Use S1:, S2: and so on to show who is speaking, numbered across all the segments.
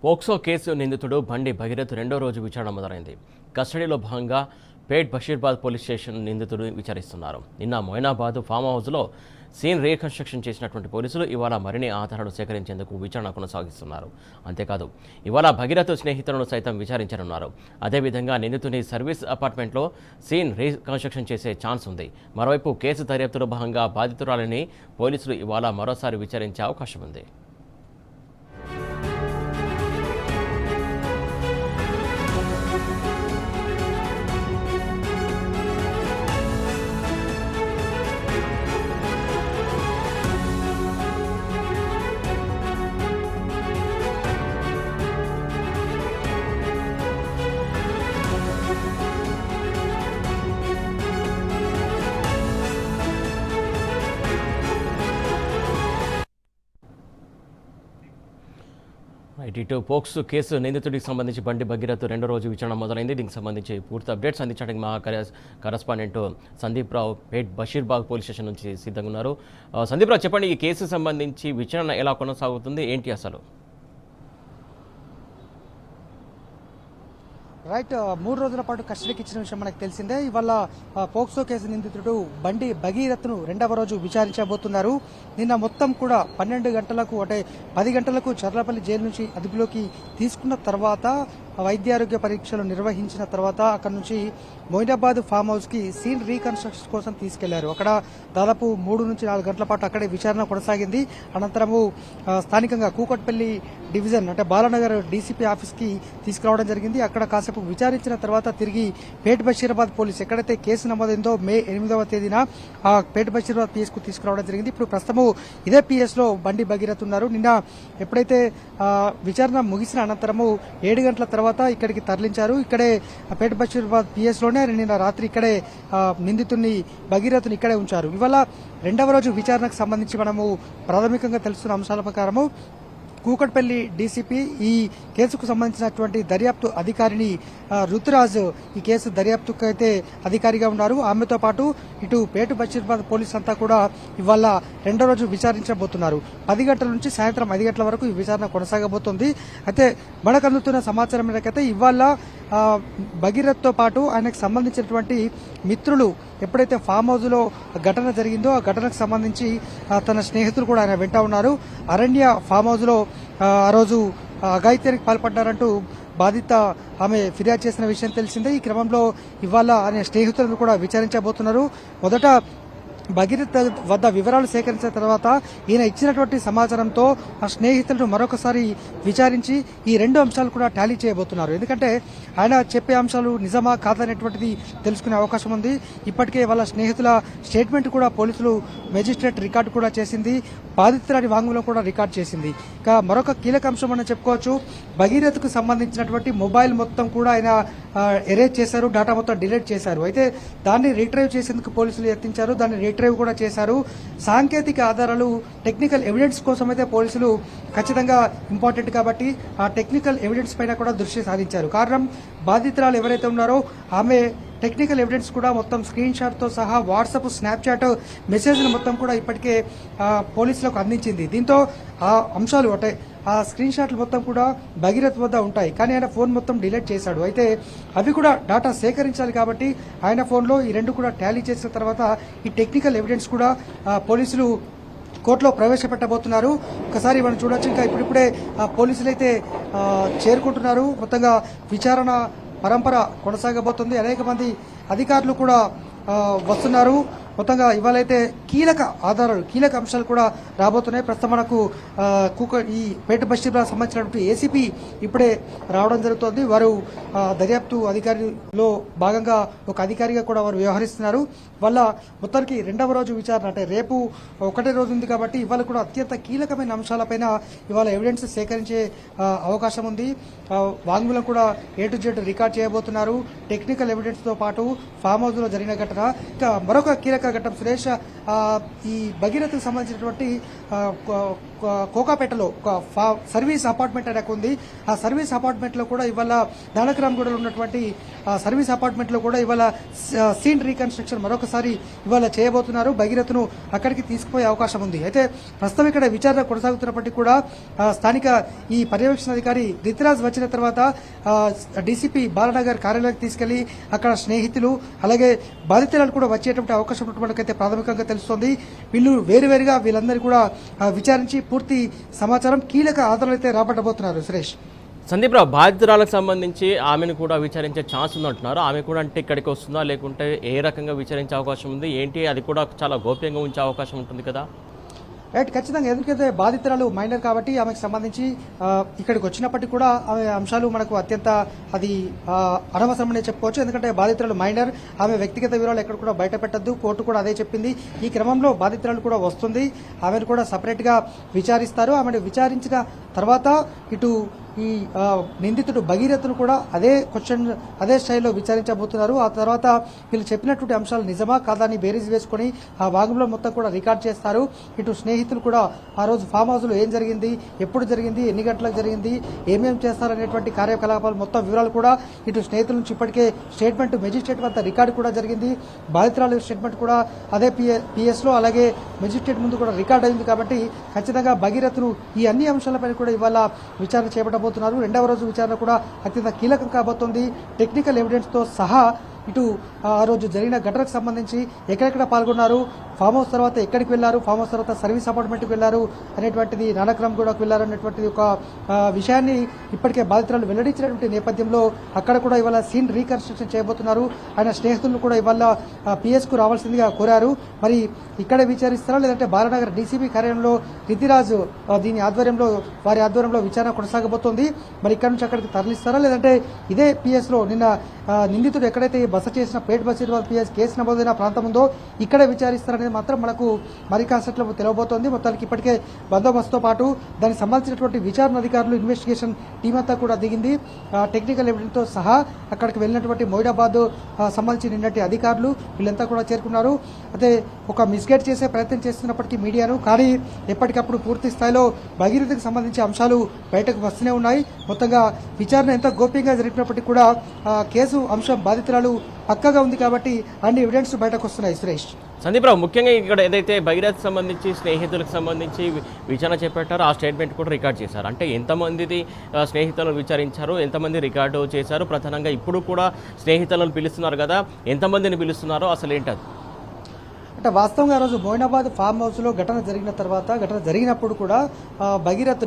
S1: POCSO case నిందితుడు బండి భగీరథ్ రెండో రోజు విచారణ మొదలైంది. కస్టడీలో భాగంగా పేట్ బషీర్బాద్ పోలీస్ స్టేషన్ నిందితుడు విచారిస్తున్నారు. నిన్న మొయినాబాద్ ఫామ్ హౌస్లో సీన్ రీకన్స్ట్రక్షన్ చేసినటువంటి పోలీసులు ఇవాళ మరిన్ని ఆధారాలు సేకరించేందుకు విచారణ కొనసాగిస్తున్నారు. అంతేకాదు ఇవాళ భగీరథ్ స్నేహితులను సైతం విచారించనున్నారు. అదేవిధంగా నిందితుని సర్వీస్ అపార్ట్మెంట్లో సీన్ రీకన్స్ట్రక్షన్ చేసే ఛాన్స్ ఉంది. మరోవైపు కేసు దర్యాప్తులో భాగంగా బాధితురాలిని పోలీసులు ఇవాళ మరోసారి విచారించే అవకాశం ఉంది. ఇటు పోక్సో కేసు నిందితుడికి సంబంధించి బండి భగీరథ్ రెండో రోజు విచారణ మొదలైంది. దీనికి సంబంధించి పూర్తి అప్డేట్స్ అందించడానికి మా కరెస్పాండెంట్ సందీప్ రావు పేట్ బషీర్బాగ్ పోలీస్ స్టేషన్ నుంచి సిద్ధంగా ఉన్నారు. సందీప్ రావు, చెప్పండి, ఈ కేసు సంబంధించి విచారణ ఎలా కొనసాగుతుంది, ఏంటి అసలు?
S2: రైట్, 3 రోజుల పాటు కస్టడీకి ఇచ్చిన విషయం మనకు తెలిసిందే. ఇవాళ పోక్సో కేసు నిందితుడు బండి భగీరథ్ను రెండవ రోజు విచారించబోతున్నారు. నిన్న మొత్తం కూడా 12 గంటలకు 10 గంటలకు చర్లపల్లి జైలు నుంచి అదుపులోకి తీసుకున్న తర్వాత వైద్యారోగ్య పరీక్షలు నిర్వహించిన తర్వాత అక్కడ నుంచి మొయినాబాద్ ఫామ్ హౌస్ కి సీన్ రీకన్స్ట్రక్షన్ కోసం తీసుకెళ్లారు. అక్కడ దాదాపు 3 నుంచి 4 గంటల పాటు అక్కడే విచారణ కొనసాగింది. అనంతరము స్థానికంగా కూకట్పల్లి డివిజన్ అంటే బాలానగర్ డీసీపీ ఆఫీస్ కి తీసుకురావడం జరిగింది. అక్కడ కాసేపు విచారించిన తర్వాత తిరిగి పేట్ బషీరాబాద్ పోలీస్ ఎక్కడైతే కేసు నమోదైందో మే 8వ తేదీన ఆ పేట్ బషీరాబాద్ పిఎస్ కు తీసుకురావడం జరిగింది. ఇప్పుడు ప్రస్తుతము ఇదే పిఎస్ లో బండి భగీరథ్ ఉన్నారు. నిన్న ఎప్పుడైతే విచారణ ముగిసిన అనంతరము 7 గంటల తర్వాత ఇక్కడికి తరలించారు. ఇక్కడే పేట్ బషీరాబాద్ పిఎస్ లోనే నిన్న రాత్రి ఇక్కడే నిందితుడిని భగీరథ్ని ఇక్కడే ఉంచారు. ఇవాళ రెండవ రోజు విచారణకు సంబంధించి మనము ప్రాథమికంగా తెలుస్తున్న అంశాల ప్రకారము కూకట్పల్లి డీసీపీ ఈ కేసుకు సంబంధించినటువంటి దర్యాప్తు అధికారిని రుతురాజ్ ఈ కేసు దర్యాప్తుకు అయితే అధికారిగా ఉన్నారు. ఆమెతో పాటు ఇటు పేటు బషీర్బాద్ పోలీసు అంతా కూడా ఇవాళ రెండో రోజు విచారించబోతున్నారు. 10 గంటల నుంచి సాయంత్రం 5 గంటల వరకు ఈ విచారణ కొనసాగబోతోంది. అయితే మనకు అందుతున్న సమాచారం మేరకైతే ఇవాళ భగీరథ్తో పాటు ఆయనకు సంబంధించినటువంటి మిత్రులు ఎప్పుడైతే ఫామ్ హౌస్ లో ఘటన జరిగిందో ఆ ఘటనకు సంబంధించి తన స్నేహితులు కూడా ఆయన వెంట ఉన్నారు. అరణ్య ఫామ్ హౌస్ లో ఆ రోజు అఘాయిత్యానికి పాల్పడ్డారంటూ బాధిత ఆమె ఫిర్యాదు చేసిన విషయం తెలిసిందే. ఈ క్రమంలో ఇవాళ ఆయన స్నేహితులను కూడా విచారించబోతున్నారు. మొదట భగీరథ్ వద్ద వివరాలు సేకరించిన తర్వాత ఈయన ఇచ్చినటువంటి సమాచారంతో ఆ స్నేహితులను మరొకసారి విచారించి ఈ 2 అంశాలు కూడా టాలీ చేయబోతున్నారు. ఎందుకంటే ఆయన చెప్పే అంశాలు నిజమా కాదనేటువంటిది తెలుసుకునే అవకాశం ఉంది. ఇప్పటికే వాళ్ళ స్నేహితుల స్టేట్మెంట్ కూడా పోలీసులు మెజిస్ట్రేట్ రికార్డు కూడా చేసింది. బాధితురాలి వాంగ్మూలం కూడా రికార్డు చేసింది. ఇక మరొక కీలక అంశం అని చెప్పుకోవచ్చు, భగీరథ్కు సంబంధించినటువంటి మొబైల్ మొత్తం కూడా ఆయన ఎరేజ్ చేశారు, డేటా మొత్తం డిలీట్ చేశారు. అయితే దాన్ని రీట్రైవ్ చేసేందుకు పోలీసులు యత్నించారు, దాన్ని రీట్రైవ్ కూడా చేశారు. సాంకేతిక ఆధారాలు టెక్నికల్ ఎవిడెన్స్ కోసం అయితే పోలీసులు ఖచ్చితంగా ఇంపార్టెంట్ కాబట్టి ఆ టెక్నికల్ ఎవిడెన్స్ పైన కూడా దృష్టి సారించారు. కారణం బాధితురాలు ఎవరైతే ఉన్నారో ఆమె టెక్నికల్ ఎవిడెన్స్ కూడా మొత్తం స్క్రీన్ షాట్ తో సహా వాట్సాప్, స్నాప్చాట్ మెసేజ్లు మొత్తం కూడా ఇప్పటికే పోలీసులకు అందించింది. దీంతో ఆ అంశాలు అంటే ఆ స్క్రీన్ షాట్లు మొత్తం కూడా భగీరథ్ వద్ద ఉంటాయి. కానీ ఆయన ఫోన్ మొత్తం డిలీట్ చేశాడు. అయితే అవి కూడా డేటా సేకరించాలి కాబట్టి ఆయన ఫోన్లో ఈ 2 కూడా టాలీ చేసిన తర్వాత ఈ టెక్నికల్ ఎవిడెన్స్ కూడా పోలీసులు కోర్టులో ప్రవేశపెట్టబోతున్నారు. ఒకసారి మనం చూడొచ్చు. ఇంకా ఇప్పుడిప్పుడే పోలీసులు అయితే చేరుకుంటున్నారు. మొత్తంగా విచారణ పరంపర కొనసాగబోతుంది. అనేక మంది అధికారులు కూడా వస్తున్నారు. మొత్తంగా ఇవాళైతే కీలక ఆధారాలు, కీలక అంశాలు కూడా రాబోతున్నాయి. ప్రస్తుతం మనకు ఈ పేట బషీర్బాద్ సంబంధించినటువంటి ఏసీపీ ఇప్పుడే రావడం జరుగుతోంది. వారు దర్యాప్తు అధికారిలో భాగంగా ఒక అధికారిగా కూడా వారు వ్యవహరిస్తున్నారు. వల్ల మొత్తానికి రెండవ రోజు విచారణ అంటే రేపు ఒకటే రోజు ఉంది కాబట్టి ఇవాళ కూడా అత్యంత కీలకమైన అంశాలపైన ఇవాళ ఎవిడెన్స్ సేకరించే అవకాశం ఉంది. వాంగ్మూలం కూడా A to Z రికార్డ్ చేయబోతున్నారు. టెక్నికల్ ఎవిడెన్స్ తో పాటు ఫామ్ హౌస్ లో జరిగిన ఘటన, ఇంకా మరొక కీలక కీలక ఘట్టం సురేష్. ఈ భగీరథకు సంబంధించినటువంటి కోకాపేటలో ఒక సర్వీస్ అపార్ట్మెంట్ అనేది ఉంది. ఆ సర్వీస్ అపార్ట్మెంట్ లో కూడా ఇవాళ దానకరాంగూడలో ఉన్నటువంటి సర్వీస్ అపార్ట్మెంట్ లో కూడా ఇవాళ సీన్ రీకన్స్ట్రక్షన్ మరొకసారి ఇవాళ చేయబోతున్నారు. భగీరథను అక్కడికి తీసుకుపోయే అవకాశం ఉంది. అయితే ప్రస్తుతం ఇక్కడ విచారణ కొనసాగుతున్నప్పటికీ కూడా స్థానిక ఈ పర్యవేక్షణాధికారి రితిరాజ్ వచ్చిన తర్వాత డీసీపీ బాలనగర్ కార్యాలయానికి తీసుకెళ్లి అక్కడ స్నేహితులు అలాగే బాధితురాలు కూడా వచ్చేటువంటి అవకాశం ఉన్నట్టుకైతే ప్రాథమికంగా తెలుస్తోంది. వీళ్ళు వేరువేరుగా వీళ్ళందరూ కూడా విచారించి పూర్తి సమాచారం కీలక ఆధారాలు అయితే రాబట్టబోతున్నారు. సురేష్,
S1: సందీప్ రావు, బాధితురాలకు సంబంధించి ఆమెను కూడా విచారించే ఛాన్స్ ఉందంటున్నారు. ఆమె కూడా అంటే ఇక్కడికి వస్తుందా, లేకుంటే ఏ రకంగా విచారించే అవకాశం ఉంది ఏంటి, అది కూడా చాలా గోప్యంగా ఉంచే అవకాశం ఉంటుంది కదా?
S2: రైట్, ఖచ్చితంగా. ఎందుకంటే బాధితురాలు మైనర్ కాబట్టి ఆమెకు సంబంధించి ఇక్కడికి వచ్చినప్పటికీ కూడా ఆమె అంశాలు మనకు అత్యంత అది అనవసరమనే చెప్పుకోవచ్చు. ఎందుకంటే బాధితురాలు మైనర్, ఆమె వ్యక్తిగత వివరాలు ఎక్కడ కూడా బయట పెట్టద్దు, కోర్టు కూడా అదే చెప్పింది. ఈ క్రమంలో బాధితురాలు కూడా వస్తుంది, ఆమెను కూడా సపరేట్ గా విచారిస్తారు. ఆమెను విచారించిన తర్వాత ఇటు ఈ నిందితుడు భగీరథను కూడా అదే స్టైల్లో విచారించబోతున్నారు. ఆ తర్వాత వీళ్ళు చెప్పినటువంటి అంశాలు నిజమా కాదా అని బేరీజ్ వేసుకుని ఆ భాగంలో మొత్తం కూడా రికార్డ్ చేస్తారు. ఇటు స్నేహితులు కూడా ఆ రోజు ఫామ్ హౌస్ లో ఏం జరిగింది, ఎప్పుడు జరిగింది, ఎన్ని గంటలకు జరిగింది, ఏమేం చేస్తారనేటువంటి కార్యకలాపాలు మొత్తం వివరాలు కూడా ఇటు స్నేహితుల నుంచి ఇప్పటికే స్టేట్మెంట్ మెజిస్ట్రేట్ వద్ద రికార్డు కూడా జరిగింది. బాధితురాలు స్టేట్మెంట్ కూడా అదే పిఎస్ లో అలాగే మెజిస్ట్రేట్ ముందు కూడా రికార్డ్ అయింది. కాబట్టి ఖచ్చితంగా భగీరథను ఈ అన్ని అంశాలపై కూడా ఇవాళ విచారణ చేపట్టబోతున్నారు. రెండవ రోజు విచారణ కూడా అత్యంత కీలకం కాబోతోంది. టెక్నికల్ ఎవిడెన్స్ తో సహా ఇటు ఆ రోజు జరిగిన ఘటనకు సంబంధించి ఎక్కడెక్కడ పాల్గొన్నారు, ఫామ్ హౌస్ తర్వాత ఎక్కడికి వెళ్లారు, ఫామ్ హౌస్ తర్వాత సర్వీస్ అపార్ట్మెంట్కి వెళ్లారు అనేటువంటిది, నానక్రమ్ గూడకు వెళ్లారు అనేటువంటిది ఒక విషయాన్ని ఇప్పటికే బాధితురాలు వెల్లడించినటువంటి నేపథ్యంలో అక్కడ కూడా ఇవాళ సీన్ రీకన్స్ట్రక్షన్ చేయబోతున్నారు. ఆయన స్నేహితులను కూడా ఇవాళ పిఎస్ కు రావాల్సిందిగా కోరారు. మరి ఇక్కడే విచారిస్తారా లేదంటే బాలనగర్ డీసీపీ కార్యాలయంలో రితిరాజ్ వారి ఆధ్వర్యంలో విచారణ కొనసాగబోతోంది. మరి ఇక్కడ నుంచి అక్కడికి తరలిస్తారా లేదంటే ఇదే పిఎస్ లో నిన్న నిందితుడు ఎక్కడైతే బస చేసిన పేట్ బషీర్బాద్ పిఎస్ కేసు నమోదైన ప్రాంతం ఉందో ఇక్కడే విచారిస్తారనేది మాత్రం మనకు మరి కాసేట్లో తెలియబోతోంది. మొత్తానికి ఇప్పటికే బందోబస్తుతో పాటు దానికి సంబంధించినటువంటి విచారణ అధికారులు, ఇన్వెస్టిగేషన్ టీం అంతా కూడా దిగింది. టెక్నికల్ ఎవిడెన్స్ తో సహా అక్కడికి వెళ్ళినటువంటి మొయినాబాద్ సంబంధించి నిన్నటి అధికారులు వీళ్ళంతా కూడా చేరుకున్నారు. అయితే ఒక మిస్గైడ్ చేసే ప్రయత్నం చేస్తున్నప్పటికీ మీడియాను, కానీ ఎప్పటికప్పుడు పూర్తి స్థాయిలో భగీరథకు సంబంధించి అంశాలు బయటకు వస్తూనే ఉన్నాయి. మొత్తంగా విచారణ ఎంత గోప్యంగా జరిపినప్పటికీ కూడా కేసు అంశం బాధితురాలు పక్కగా ఉంది కాబట్టి అన్ని ఎవిడెన్స్ బయటకు వస్తున్నాయి. సురేష్,
S1: సందీప్ రావు, ముఖ్యంగా ఇక్కడ ఏదైతే భగీరథ్ సంబంధించి స్నేహితులకు సంబంధించి విచారణ చేపట్టారో ఆ స్టేట్మెంట్ కూడా రికార్డ్ చేశారు. అంటే ఎంతమంది స్నేహితులను విచారించారు, ఎంతమంది రికార్డు చేశారు, ప్రధానంగా ఇప్పుడు కూడా స్నేహితులను పిలుస్తున్నారు కదా, ఎంతమందిని పిలుస్తున్నారో అసలు ఏంటది?
S2: అంటే వాస్తవంగా రోజు మోయినాబాద్ ఫామ్ హౌస్ లో ఘటన జరిగినప్పుడు కూడా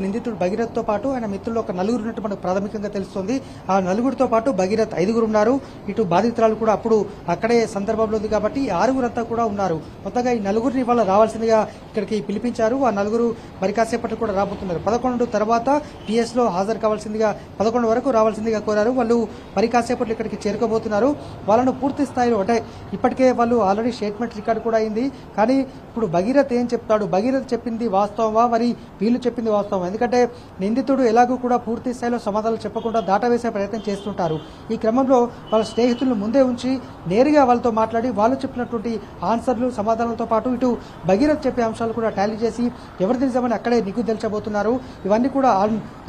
S2: నిందితుడు భగీరథ్తో పాటు ఆయన మిత్రులు ఒక నలుగురు ఉన్నట్టు మనకు ప్రాథమికంగా తెలుస్తోంది. ఆ నలుగురితో పాటు భగీరథ్ 5 ఉన్నారు. ఇటు బాధితురాలు కూడా అప్పుడు అక్కడే సందర్భంలో ఉంది కాబట్టి 6 కూడా ఉన్నారు. మొత్తంగా ఈ నలుగురిని ఇవాళ రావాల్సిందిగా ఇక్కడికి పిలిపించారు. ఆ నలుగురు మరి కాసేపటి కూడా రాబోతున్నారు. 11 తర్వాత పిఎస్ లో హాజరు కావాల్సిందిగా 11 వరకు రావాల్సిందిగా కోరారు. వాళ్ళు మరి కాసేపట్లో ఇక్కడికి చేరుకోబోతున్నారు. వాళ్ళను పూర్తి స్థాయిలో అంటే ఇప్పటికే వాళ్ళు ఆల్రెడీ స్టేట్మెంట్ రికార్డు కూడా అయింది. కానీ ఇప్పుడు భగీరథ్ ఏం చెప్తాడు, భగీరథ్ చెప్పింది వాస్తవమా, మరి వీళ్ళు చెప్పింది వాస్తవం? ఎందుకంటే నిందితుడు ఎలాగూ కూడా పూర్తి స్థాయిలో సమాధానాలు చెప్పకుండా దాటవేసే ప్రయత్నం చేస్తుంటారు. ఈ క్రమంలో వాళ్ళ స్నేహితులను ముందే ఉంచి నేరుగా వాళ్ళతో మాట్లాడి వాళ్ళు చెప్పినటువంటి ఆన్సర్లు, సమాధానాలతో పాటు ఇటు భగీరథ్ చెప్పే అంశాలు కూడా టాలీ చేసి ఎవరిది నిజమని అక్కడే నిగ్గు తెల్చబోతున్నారు. ఇవన్నీ కూడా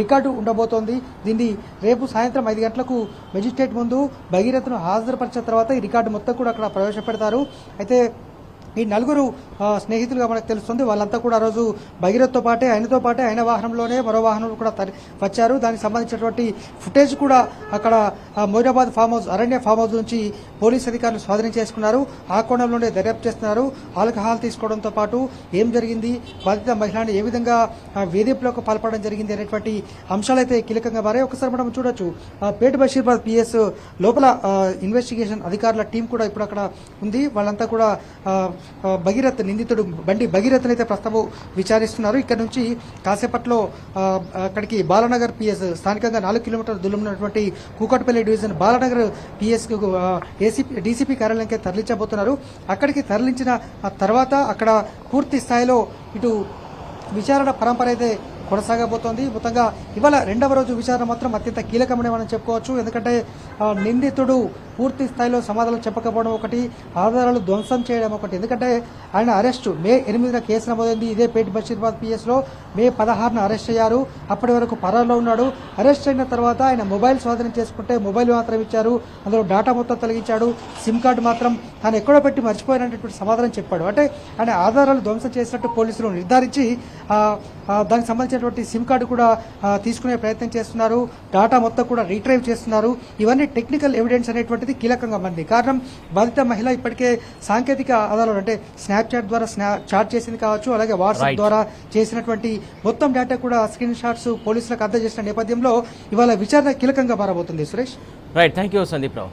S2: రికార్డు ఉండబోతోంది. దీన్ని రేపు సాయంత్రం 5 గంటలకు మెజిస్ట్రేట్ ముందు భగీరథ్ను హాజరుపరిచిన తర్వాత ఈ రికార్డు మొత్తం కూడా అక్కడ ప్రవేశపెడతారు. అయితే ఈ నలుగురు స్నేహితులుగా మనకు తెలుస్తుంది. వాళ్ళంతా కూడా ఆ రోజు భగీరథ్తో పాటే ఆయన వాహనంలోనే మరో వాహనంలో కూడా వచ్చారు. దానికి సంబంధించినటువంటి ఫుటేజ్ కూడా అక్కడ మొయినాబాద్ అరణ్య ఫామ్ హౌస్ నుంచి పోలీస్ అధికారులు స్వాధీనం చేసుకున్నారు. ఆ కోణంలోనే దర్యాప్తు చేస్తున్నారు. ఆల్కహాల్ తీసుకోవడంతో పాటు ఏం జరిగింది, బాధిత మహిళని ఏ విధంగా వేధింపులకు పాల్పడడం జరిగింది అనేటువంటి అంశాలైతే కీలకంగా మారాయి. ఒకసారి మనం చూడొచ్చు, పేట్ బషీర్బాద్ పిఎస్ లోపల ఇన్వెస్టిగేషన్ అధికారుల టీం కూడా ఇప్పుడు అక్కడ ఉంది. వాళ్ళంతా కూడా నిందితుడు బండి భగీరథ్ని అయితే ప్రస్తుతం విచారిస్తున్నారు. ఇక్కడ నుంచి కాసేపట్లో అక్కడికి బాలనగర్ పిఎస్ స్థానికంగా 4 కిలోమీటర్ల దూరంలో ఉన్నటువంటి Kukatpally division Balanagar PS DCP కార్యాలయానికి తరలించబోతున్నారు. అక్కడికి తరలించిన తర్వాత అక్కడ పూర్తి స్థాయిలో ఇటు విచారణ పరంపర అయితే కొనసాగబోతోంది. మొత్తంగా ఇవాళ రెండవ రోజు విచారణ మాత్రం అత్యంత కీలకమని మనం చెప్పుకోవచ్చు. ఎందుకంటే నిందితుడు పూర్తి స్థాయిలో సమాధానం చెప్పకపోవడం ఒకటి, ఆధారాలు ధ్వంసం చేయడం ఒకటి. ఎందుకంటే ఆయన అరెస్టు మే 8న కేసు నమోదైంది. ఇదే పేట్ బషీర్బాద్ పిఎస్లో మే 16న అరెస్ట్ అయ్యారు. అప్పటి వరకు పరారులో ఉన్నాడు. అరెస్ట్ అయిన తర్వాత ఆయన మొబైల్ స్వాధీనం చేసుకుంటే మొబైల్ మాత్రం ఇచ్చారు. అందులో డేటా మొత్తం తొలగించాడు. సిమ్ కార్డు మాత్రం తాను ఎక్కడో పెట్టి మర్చిపోయినటువంటి సమాధానం చెప్పాడు. అంటే ఆయన ఆధారాలు ధ్వంసం చేసినట్టు పోలీసులు నిర్ధారించి దానికి సంబంధించినటువంటి సిమ్ కార్డు కూడా తీసుకునే ప్రయత్నం చేస్తున్నారు. డేటా మొత్తం కూడా రీట్రైవ్ చేస్తున్నారు. ఇవన్నీ టెక్నికల్ ఎవిడెన్స్ అనేటువంటిది కీలకంగా మంది. కారణం బాధిత మహిళ ఇప్పటికే సాంకేతిక ఆధారాలు అంటే స్నాప్చాట్ ద్వారా చాట్ చేసింది కావచ్చు, అలాగే వాట్సాప్ ద్వారా చేసినటువంటి మొత్తం డేటా కూడా స్క్రీన్ షాట్స్ పోలీసులకు అందజేసిన నేపథ్యంలో ఇవాళ విచారణ కీలకంగా మారబోతుంది. Suresh,
S1: right, thank you Sandeep Rao.